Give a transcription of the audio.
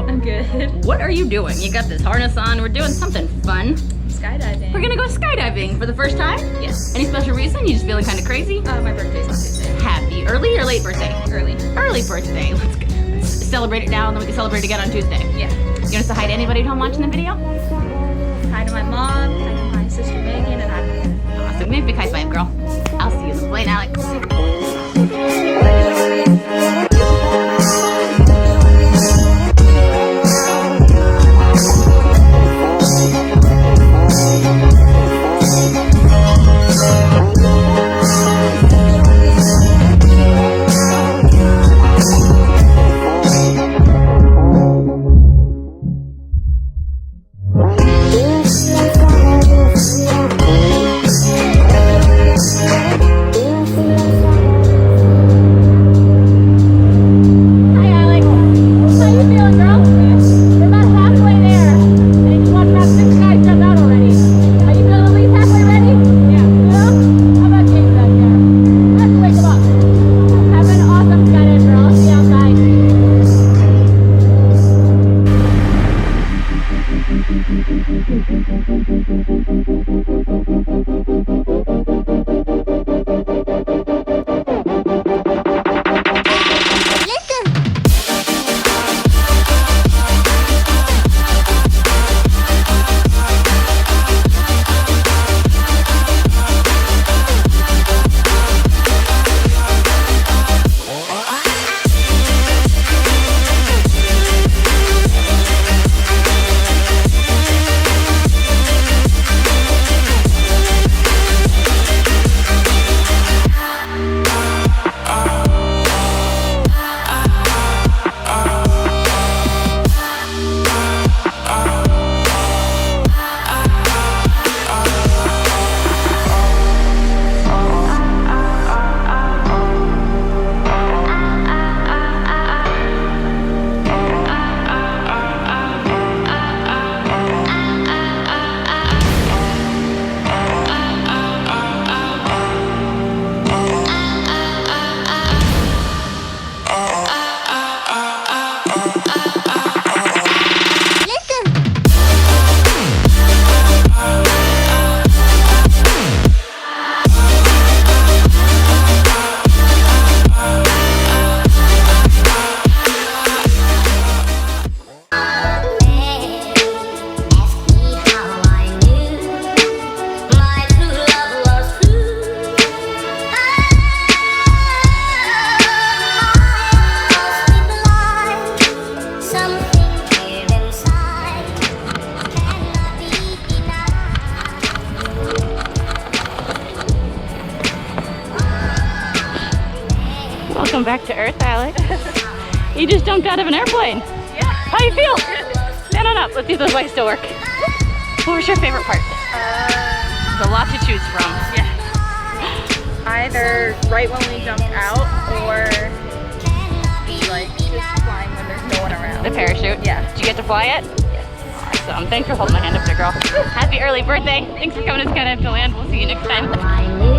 I'm good. What are you doing? You got this harness on. We're doing something fun. Skydiving. We're gonna go skydiving for the first time? Yes. Any special reason? You just feeling kind of crazy? My birthday's on Tuesday. Happy early or late birthday? Early. Early birthday. Let's celebrate it now and then we can celebrate again on Tuesday. Yeah. You want to say hi to anybody at home watching the video? Hi to my mom, hi to my sister Megan, and hi to my Awesome. Maybe big high five, girl. I'll see you in the plane, Alex. Welcome back to Earth, Alex. You just jumped out of an airplane. Yeah. How you feel? Stand on up. Let's see if those lights still work. What was your favorite part? There's a lot to choose from. Yeah. Either right when we jumped out or like just flying when there's no one around. The parachute? Yeah. Did you get to fly it? Yes. Awesome. Thanks for holding my hand up there, girl. Happy early birthday. Thanks for coming to Skydive DeLand. We'll see you next time.